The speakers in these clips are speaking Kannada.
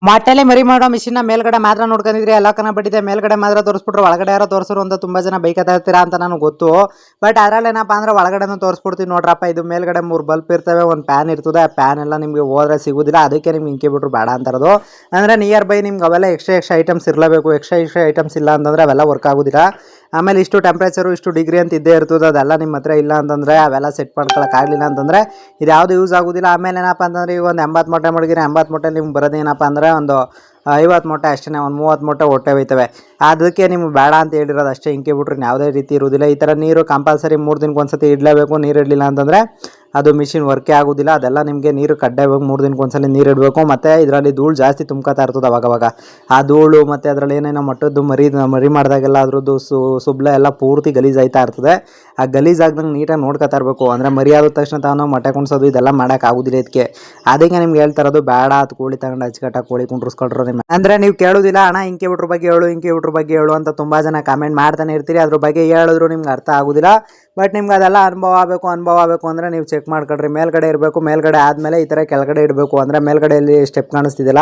ಮೊಟ್ಟೆಲೆ ಮರಿ ಮಾಡೋ ಮಿಷಿನ್ ಮೇಲ್ಗಡೆ ಮಾತ್ರ ನೋಡ್ಕೊಂಡಿದ್ರಿ ಎಲ್ಲ ಕನ ಬಟ್ಟಿದೆ ಮೇಲ್ಗಡೆ ಮಾತ್ರ ತೋರಿಸ್ಬಿಟ್ರು ಒಳಗಡೆ ಯಾರೋ ತೋರಿಸರು ಅಂತ ತುಂಬಾ ಜನ ಬೈಕತ್ತಾ ಇರ್ತೀರಾ ಅಂತ ನನಗೆ ಗೊತ್ತು. ಬಟ್ ಅದ್ರಲ್ಲಿ ಏನಪ್ಪಾ ಅಂದ್ರೆ ಒಳಗಡೆನೂ ತೋರಿಸ್ಬಿಡ್ತೀನಿ ನೋಡ್ರಪ್ಪ. ಇದು ಮೇಲ್ಗಡೆ 3 ಬಲ್ಪ್ ಇರ್ತವೆ, ಒಂದು ಪ್ಯಾನ್ ಇರ್ತದೆ. ಆ ಪ್ಯಾನ್ ಎಲ್ಲ ನಿಮಗೆ ಹೋದ್ರೆ ಸಿಗೋದಿಲ್ಲ, ಅದಕ್ಕೆ ನಿಮ್ಗೆ ಇಂಕಿ ಬಿಟ್ರು ಬೇಡ ಅಂತಾರದು. ಅಂದ್ರೆ ನಿಯರ್ ಬೈ ನಿಮ್ಗೆ ಅವೆಲ್ಲ ಎಕ್ಸ್ಟ್ರಾ ಐಟಮ್ಸ್ ಇರಲೇಬೇಕು. ಎಕ್ಸ್ಟ್ರಾ ಐಟಮ್ಸ್ ಇಲ್ಲ ಅಂತಂದ್ರೆ ಅವೆಲ್ಲ ವರ್ಕ್ ಆಗೋದಿಲ್ಲ. ಆಮೇಲೆ ಇಷ್ಟು ಟೆಂಪ್ರೇಚರು ಇಷ್ಟು ಡಿಗ್ರಿ ಅಂತ ಇದ್ದೇ ಇರ್ತದೆ. ಅದೆಲ್ಲ ನಿಮ್ಮ ಹತ್ರ ಇಲ್ಲ ಅಂತಂದರೆ ಅವೆಲ್ಲ ಸೆಟ್ ಮಾಡ್ಕೊಳಕ್ಕಾಗಲಿಲ್ಲ ಅಂತಂದರೆ ಇದು ಯಾವುದು ಯೂಸ್ ಆಗೋದಿಲ್ಲ. ಆಮೇಲೆ ಏನಪ್ಪ ಅಂತಂದರೆ ಈಗ ಒಂದು 80 ಮೊಟ್ಟೆ ಮಡಗಿರಿ, 80 ಮೊಟ್ಟೆ ನಿಮ್ಗೆ ಬರೋದೇನಪ್ಪ ಅಂದರೆ ಒಂದು 50 ಮೊಟ್ಟೆ ಅಷ್ಟೇ, ಒಂದು 30 ಮೊಟ್ಟೆ ಹೊಟ್ಟೆ ಹೋಯ್ತವೆ. ಅದಕ್ಕೆ ನಿಮ್ಗೆ ಬೇಡ ಅಂತ ಹೇಳಿರೋದು ಅಷ್ಟೇ. ಇಂಕಿ ಬಿಟ್ರೆ ಯಾವುದೇ ರೀತಿ ಇರೋದಿಲ್ಲ. ಈ ಥರ ನೀರು ಕಂಪಲ್ಸರಿ 3 ದಿನಕ್ಕೆ ಒಂದ್ಸತಿ ಇಡಲೇಬೇಕು. ನೀರು ಇಡಲಿಲ್ಲ ಅಂತಂದರೆ ಅದು ಮಿಷಿನ್ ವರ್ಕೇ ಆಗೋದಿಲ್ಲ. ಅದೆಲ್ಲ ನಿಮಗೆ ನೀರು ಕಡ್ಡಾಯವಾಗಿ 3 ದಿನಕ್ಕೆ ಒಂದ್ಸಲ ನೀರು ಇಡಬೇಕು. ಮತ್ತು ಇದರಲ್ಲಿ ಧೂಳು ಜಾಸ್ತಿ ತುಂಬ್ಕೊತಾ ಇರ್ತದೆ ಅವಾಗವಾಗ. ಆ ಧೂಳು ಮತ್ತು ಅದರಲ್ಲಿ ಏನೇನೋ ಮಟ್ಟದ್ದು ಮರಿ ಮಾಡಿದಾಗೆಲ್ಲ ಅದ್ರದ್ದು ಸುಬ್ಲೆ ಎಲ್ಲ ಪೂರ್ತಿ ಗಲೀಜಾಯ್ತಾ ಇರ್ತದೆ. ಆ ಗಲೀಜಾಗ್ದಂಗೆ ನೀಟಾಗಿ ನೋಡ್ಕೊತಾ ಇರಬೇಕು. ಅಂದರೆ ಮರಿ ಆದ ತಕ್ಷಣ ತಾನು ಮೊಟ್ಟೆ ಕುಣ್ಸೋದು ಇದೆಲ್ಲ ಮಾಡೋಕ್ಕಾಗೋದಿಲ್ಲ ಇದಕ್ಕೆ. ಅದಕ್ಕೆ ನಿಮ್ಗೆ ಹೇಳ್ತಾ ಇರೋದು ಬೇಡ. ಅದು ಕೋಳಿ ತಗೊಂಡು ಅಚ್ಚುಕಟ್ಟಾಗಿ ಕೋಳಿ ಕುಂಡ್ರಿಸ್ಕೊಳ್ರು ನಿಮ್ಮ. ಅಂದರೆ ನೀವು ಕೇಳೋದಿಲ್ಲ ಅಣ್ಣ ಇಂಕಿ ಬಿಟ್ರ ಬಗ್ಗೆ ಹೇಳು, ಇಂಕಿ ಬಿಟ್ರ ಬಗ್ಗೆ ಹೇಳು ಅಂತ ತುಂಬ ಜನ ಕಾಮೆಂಟ್ ಮಾಡ್ತಾನೆ ಇರ್ತೀರಿ. ಅದ್ರ ಬಗ್ಗೆ ಹೇಳಿದ್ರು ನಿಮ್ಗೆ ಅರ್ಥ ಆಗೋದಿಲ್ಲ. ಬಟ್ ನಿಮ್ಗೆ ಅದೆಲ್ಲ ಅನುಭವ ಆಗಬೇಕು ಅಂದರೆ ನೀವು ಚೆಕ್ ಮಾಡ್ಕೊಳ್ರಿ. ಮೇಲ್ಗಡೆ ಇರಬೇಕು, ಮೇಲ್ಗಡೆ ಆದಮೇಲೆ ಈ ಥರ ಕೆಳಗಡೆ ಇಡಬೇಕು. ಅಂದರೆ ಮೇಲ್ಗಡೆಯಲ್ಲಿ ಸ್ಟೆಪ್ ಕಾಣಿಸ್ತಿದಿಲ್ಲ,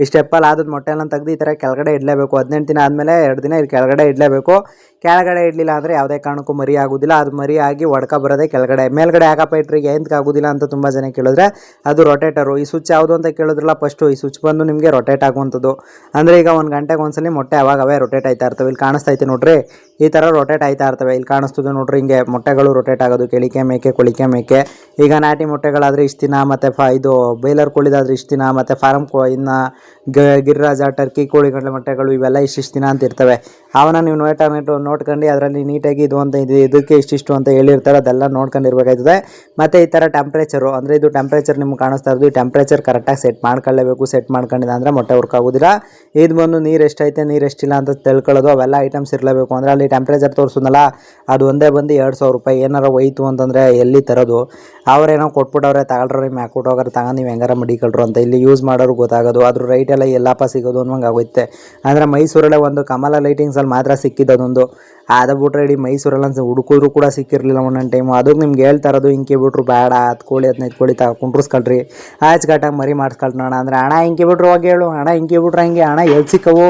ಈ ಸ್ಟೆಪ್ಪಲ್ಲಿ ಆದದ ಮೊಟ್ಟೆಲ್ಲ ತೆಗೆದು ಈ ಥರ ಕೆಳಗಡೆ ಇಡಲೇಬೇಕು. 18 ದಿನ ಆದಮೇಲೆ 2 ದಿನ ಇಲ್ಲಿ ಕೆಳಗಡೆ ಇಡಲೇಬೇಕು. ಕೆಳಗಡೆ ಇಡಲಿಲ್ಲ ಅಂದರೆ ಯಾವುದೇ ಕಾರಣಕ್ಕೂ ಮರಿ ಆಗೋದಿಲ್ಲ. ಅದು ಮರಿ ಆಗಿ ಒಡ್ಕ ಬರೋದೇ ಕೆಳಗಡೆ. ಮೇಲ್ಗಡೆ ಯಾಕಪ್ಪ ಇಟ್ರಿಗೆ ಎಂತಕ್ಕೆ ಆಗೋದಿಲ್ಲ ಅಂತ ತುಂಬ ಜನ ಕೇಳಿದ್ರೆ ಅದು ರೊಟೇಟರು. ಈ ಸ್ವಿಚ್ ಯಾವುದು ಅಂತ ಕೇಳಿದ್ರಲ್ಲ ಫಸ್ಟು, ಈ ಸ್ವಿಚ್ ಬಂದು ನಿಮಗೆ ರೊಟೇಟ್ ಆಗುವಂಥದ್ದು. ಅಂದರೆ ಈಗ 1 ಗಂಟೆಗೆ ಒಂದ್ಸಲಿ ಮೊಟ್ಟೆ ಅವಾಗವೇ ರೊಟೇಟ್ ಆಯ್ತಾ ಇರ್ತವೆ. ಇಲ್ಲಿ ಕಾಣಿಸ್ತೈತೆ ನೋಡ್ರಿ, ಈ ಥರ ರೊಟೇಟ್ ಆಯ್ತಾ ಇರ್ತವೆ. ಇಲ್ಲಿ ಕಾಣಿಸ್ತದೆ ನೋಡ್ರಿ, ಹಿಂಗೆ ಮೊಟ್ಟೆಗಳು ರೊಟೇಟ್ ಆಗೋದು. ಕೆಳಿಕೆ ಮೇಕೆ ಕೊಳಿಕೆ ಮೇಕೆ. ಈಗ ನಾಟಿ ಮೊಟ್ಟೆಗಳಾದರೆ ಇಷ್ಟು ದಿನ, ಮತ್ತು ಇದು ಬೈಲರ್ ಕೋಳಿದಾದರೆ ಇಷ್ಟು ದಿನ, ಮತ್ತು ಫಾರಮ್ ಇನ್ನು ಗಿರಿರಾಜ ಟರ್ಕಿ ಕೋಳಿಗಳ ಮೊಟ್ಟೆಗಳು ಇವೆಲ್ಲ ಇಷ್ಟಿಷ್ಟು ದಿನ ಅಂತ ಇರ್ತವೆ. ಅವನ್ನ ನೀವು ನೋಡ್ಕೊಂಡು ಅದರಲ್ಲಿ ನೀಟಾಗಿ ಇದು ಅಂತ ಇದಕ್ಕೆ ಇಷ್ಟಿಷ್ಟು ಅಂತ ಹೇಳಿರ್ತಾರೆ. ಅದೆಲ್ಲ ನೋಡ್ಕೊಂಡಿರ್ಬೇಕಾಯ್ತದೆ. ಮತ್ತು ಈ ಥರ ಟೆಂಪ್ರೇಚರು, ಅಂದರೆ ಇದು ಟೆಂಪ್ರೇಚರ್ ನಿಮ್ಗೆ ಕಾಣಿಸ್ತಾ ಇರೋದು. ಈ ಟೆಂಪ್ರೇಚರ್ ಕರೆಕ್ಟಾಗಿ ಸೆಟ್ ಮಾಡ್ಕೊಳ್ಳೇಬೇಕು. ಸೆಟ್ ಮಾಡ್ಕೊಂಡಿಲ್ಲ ಅಂದರೆ ಮೊಟ್ಟೆ ವರ್ಕ್ ಆಗೋದಿಲ್ಲ. ಇದು ಬಂದು ನೀರು ಎಷ್ಟೈತೆ ನೀರು ಎಷ್ಟಿಲ್ಲ ಅಂತ ತಿಳ್ಕೊಳ್ಳೋದು, ಅವೆಲ್ಲ ಐಟಮ್ಸ್ ಇರಲೇಬೇಕು. ಅಂದರೆ ಅಲ್ಲಿ ಟೆಂಪ್ರೇಚರ್ ತೋರಿಸೋದಲ್ಲ, ಅದು ಒಂದೇ ಬಂದು 2,000 ರೂಪಾಯಿ. ಏನಾರ ಹೋಯ್ತು ಅಂತಂದರೆ ಎಲ್ಲಿ ತರೋದು? ಅವರೇನೋ ಕೊಟ್ಬಿಟ್ಟವ್ರೆ, ತಗೊಳ್ರಿ ನಿಮ್ಮ ಹಾಕ್ಬಿಟ್ಟು ಹೋಗೋರು, ತಗೊಂಡು ನೀವು ಹೆಂಗಾರ ಮಡಿಕೊಳ್ರು ಅಂತ. ಇಲ್ಲಿ ಯೂಸ್ ಮಾಡೋರು ಗೊತ್ತಾಗೋದು, ಅದ್ರ ರೈಟ್ ಎಲ್ಲ ಎಲ್ಲಪ್ಪ ಸಿಗೋದು ಅನ್ನೋಂಗೆ ಆಗೋಯ್ತೆ. ಅಂದರೆ ಮೈಸೂರಲ್ಲೇ ಒಂದು ಕಮಲ ಲೈಟಿಂಗ್ಸಲ್ಲಿ ಮಾತ್ರ ಸಿಕ್ಕಿದ್ದೊಂದು. ಅದು ಬಿಟ್ರೆ ಇಡೀ ಮೈಸೂರಲ್ಲಿ ಹುಡುಕಿದ್ರು ಕೂಡ ಸಿಕ್ಕಿರಲಿಲ್ಲ ಒಂದೊಂದು ಟೈಮು. ಅದಕ್ಕೆ ನಿಮ್ಗೆ ಹೇಳ್ತಾ ಇರೋದು ಇಂಕಿ ಬಿಟ್ರು ಬೇಡ. 10 ಕೋಳಿ 15 ಕೋಳಿ ಕುಂಡ್ರಿಸ್ಕೊಳ್ರಿ, ಆಚುಕಟ್ಟಾಗಿ ಮರಿ ಮಾಡಿಸ್ಕೊಳ್ರೋಣ. ಅಂದರೆ ಹಣ ಇಂಕಿ ಬಿಟ್ರು ಹೋಗಿ ಹೇಳು, ಹಣ ಇಂಕಿ ಬಿಟ್ರೆ ಹಂಗೆ ಹಣ ಎಲ್ಲಿ ಸಿಕ್ಕವು?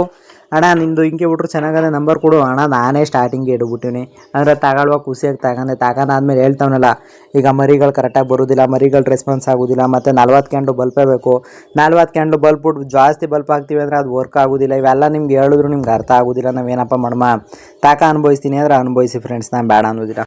ಅಣ್ಣ ನಿಂದು ಇಂಕಿ ಬಿಟ್ರು ಚೆನ್ನಾಗದೆ ನಂಬರ್ ಕೊಡು ಅಣ್ಣ, ನಾನೇ ಸ್ಟಾರ್ಟಿಂಗ್ಗೆ ಇಡ್ಬಿಟ್ಟಿನಿ. ಅಂದರೆ ತಗೊಳ್ಳುವ ಖುಷಿಯಾಗಿ ತಗೊಂಡಾದ್ಮೇಲೆ ಹೇಳ್ತಾವನಲ್ಲ, ಈಗ ಮರಿಗಳು ಕರೆಕ್ಟಾಗಿ ಬರೋದಿಲ್ಲ, ಮರಿಗಳು ರೆಸ್ಪಾನ್ಸ್ ಆಗೋದಿಲ್ಲ. ಮತ್ತು 40 ಕ್ಯಾಂಡು ಬಲ್ಪೇ ಬೇಕು. 40 ಕ್ಯಾಂಡು ಬಲ್ಪ್ ಬಿಟ್ಟು ಜಾಸ್ತಿ ಬಲ್ಪ್ ಹಾಕ್ತೀವಿ ಅಂದರೆ ಅದು ವರ್ಕ್ ಆಗೋದಿಲ್ಲ. ಇವೆಲ್ಲ ನಿಮ್ಗೆ ಹೇಳಿದ್ರು ನಿಮ್ಗೆ ಅರ್ಥ ಆಗೋದಿಲ್ಲ. ನಾವೇನಪ್ಪ ಮಾಡಮ್ಮ, ಅನುಭವಿಸ್ತೀನಿ ಅಂದರೆ ಅನುಭವಿಸಿ ಫ್ರೆಂಡ್ಸ್, ನಾನು ಬೇಡ ಅನ್ನೋದಿಲ್ಲ.